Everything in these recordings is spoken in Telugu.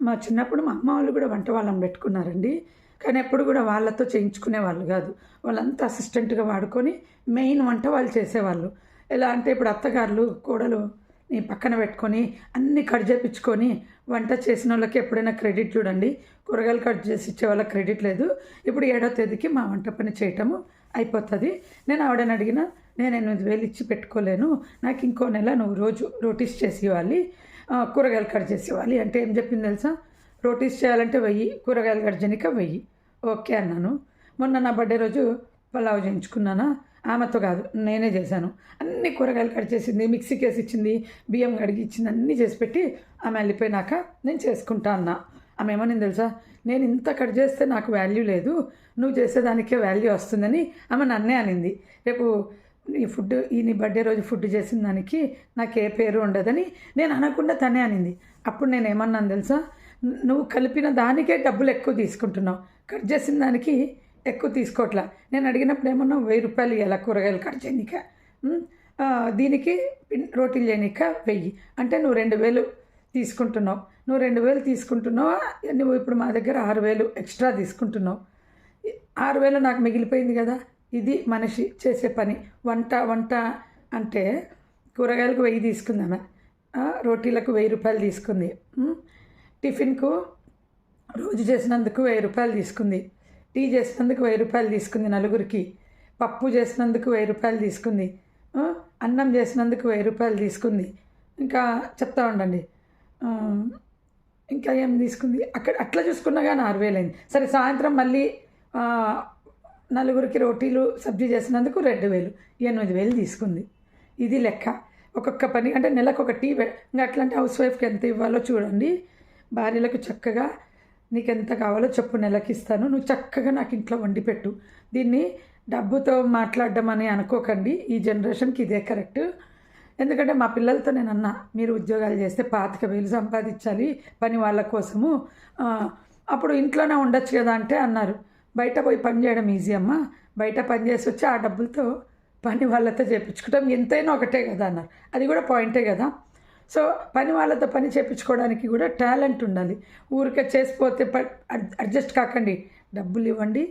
మా చిన్నప్పుడు మా అమ్మ వాళ్ళు కూడా వంట వాళ్ళని పెట్టుకున్నారండి. కానీ ఎప్పుడు కూడా వాళ్ళతో చేయించుకునేవాళ్ళు కాదు. వాళ్ళంతా అసిస్టెంట్‌గా వాడుకొని మెయిన్ వంట వాళ్ళు చేసేవాళ్ళు. ఎలా అంటే ఇప్పుడు అత్తగారులు, కోడలుని పక్కన పెట్టుకొని అన్నీ కట్ చేపించుకొని వంట చేసినోళ్ళకి ఎప్పుడైనా క్రెడిట్ చూడండి. కూరగాయలు కట్ చేసి ఇచ్చే వాళ్ళకి క్రెడిట్ లేదు. ఇప్పుడు 7వ తేదీకి మా వంట పని చేయటము అయిపోతది. నేను ఆవిడని అడిగినా, "నేను 8,000 ఇచ్చి పెట్టుకోలేను. నాకు ఇంకో నెల నువ్వు రోజు రోటీస్ చేసి ఇవ్వాలి. కూరగాయలు కట్ చేసి ఇవ్వాలి." అంటే ఏం చెప్పింది తెలుసా? రోటీస్ చేయాలంటే 1000, కూరగాయలు కట్ చేయనీకి 1000. ఓకే అన్నాను. మొన్న నా బర్త్డే రోజు పలావ్ చేయించుకున్నానా, ఆమెతో కాదు నేనే చేశాను. అన్ని కూరగాయలు కట్ చేసింది, మిక్సీకి వేసి ఇచ్చింది, బియ్యం కడిగి ఇచ్చింది, అన్నీ చేసి పెట్టి ఆమె వెళ్ళిపోయినాక నేను చేసుకుంటా అన్నా. ఆమె ఏమనింది తెలుసా? నేను ఇంత కట్ చేస్తే నాకు వాల్యూ లేదు, నువ్వు చేసేదానికే వాల్యూ వస్తుందని ఆమె నన్నే అనింది. రేపు నీ బర్త్డే రోజు ఫుడ్ చేసిన దానికి నాకు ఏ పేరు ఉండదని నేను అనకుండా తనే అనింది. అప్పుడు నేను ఏమన్నాను తెలుసా? నువ్వు కలిపిన దానికే డబ్బులు ఎక్కువ తీసుకుంటున్నావు, కట్ చేసిన దానికి ఎక్కువ తీసుకోవట్లా. నేను అడిగినప్పుడు ఏమన్నా 1000 రూపాయలు ఇవ్వాలి కూరగాయలు కట్ చేయనీక, దీనికి రోటీలు చేయనీక 1000 అంటే నువ్వు 2000 తీసుకుంటున్నావు. నువ్వు 2000 తీసుకుంటున్నావా, నువ్వు ఇప్పుడు మా దగ్గర 6000 ఎక్స్ట్రా తీసుకుంటున్నావు. 6000 నాకు మిగిలిపోయింది కదా. ఇది మనిషి చేసే పని. వంట అంటే కూరగాయలకు 1000 తీసుకుంది ఆమె, రోటీలకు 1000 రూపాయలు తీసుకుంది, టిఫిన్కు రోజు చేసినందుకు 1000 రూపాయలు తీసుకుంది, టీ చేసినందుకు 1000 రూపాయలు తీసుకుంది నలుగురికి, పప్పు చేసినందుకు 1000 రూపాయలు తీసుకుంది, అన్నం చేసినందుకు 1000 రూపాయలు తీసుకుంది. ఇంకా చెప్తా ఉండండి, ఇంకా ఏం తీసుకుంది. అట్లా చూసుకున్నా కానీ 6000 అయింది. సరే, సాయంత్రం మళ్ళీ నలుగురికి రోటీలు సబ్జీ చేసినందుకు 2000, 8000 తీసుకుంది. ఇది లెక్క. ఒక్కొక్క పని అంటే నెలకు ఒక టీ ఇంకా అట్లాంటి హౌస్ వైఫ్కి ఎంత ఇవ్వాలో చూడండి. భార్యలకు చక్కగా నీకు ఎంత కావాలో చెప్పు, నెలకి ఇస్తాను, నువ్వు చక్కగా నాకు ఇంట్లో వండి పెట్టు. దీన్ని డబ్బుతో మాట్లాడడం అని అనుకోకండి. ఈ జనరేషన్కి ఇదే కరెక్ట్. ఎందుకంటే మా పిల్లలతో నేను అన్నా, మీరు ఉద్యోగాలు చేస్తే 25,000 సంపాదించాలి పని వాళ్ళ కోసము, అప్పుడు ఇంట్లోనే ఉండొచ్చు కదా అంటే అన్నారు, బయట పోయి పని చేయడం ఈజీ అమ్మా, బయట పని చేసి వచ్చి ఆ డబ్బులతో పని వాళ్ళతో చేయించుకుంటాం, ఎంతైనా ఒకటే కదా అన్నారు. అది కూడా పాయింటే కదా. సో పని వాళ్ళతో పని చేయించుకోవడానికి కూడా టాలెంట్ ఉండాలి. ఊరికే చేసిపోతే అడ్జస్ట్ కాకండి, డబ్బులు ఇవ్వండి,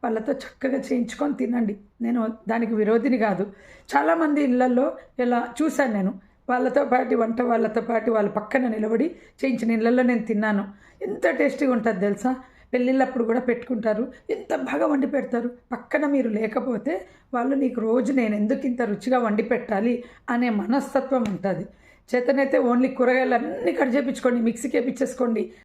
వాళ్ళతో చక్కగా చేయించుకొని తినండి. నేను దానికి విరోధిని కాదు. చాలామంది ఇళ్ళల్లో ఇలా చూశాను నేను, వాళ్ళతో పాటు వంట వాళ్ళతో పాటు వాళ్ళ పక్కన నిలబడి చేయించిన ఇళ్ళల్లో నేను తిన్నాను. ఎంత టేస్టీగా ఉంటుంది తెలుసా? పెళ్ళిళ్ళప్పుడు కూడా పెట్టుకుంటారు, ఎంత బాగా వండి పెడతారు. పక్కన మీరు లేకపోతే వాళ్ళు నీకు రోజు నేను ఎందుకు ఇంత రుచిగా వండి పెట్టాలి అనే మనస్తత్వం ఉంటుంది. చేతనైతే ఓన్లీ కూరగాయలు అన్నీ కట్ చేయించుకోండి, మిక్సీకి వేయించేసుకోండి.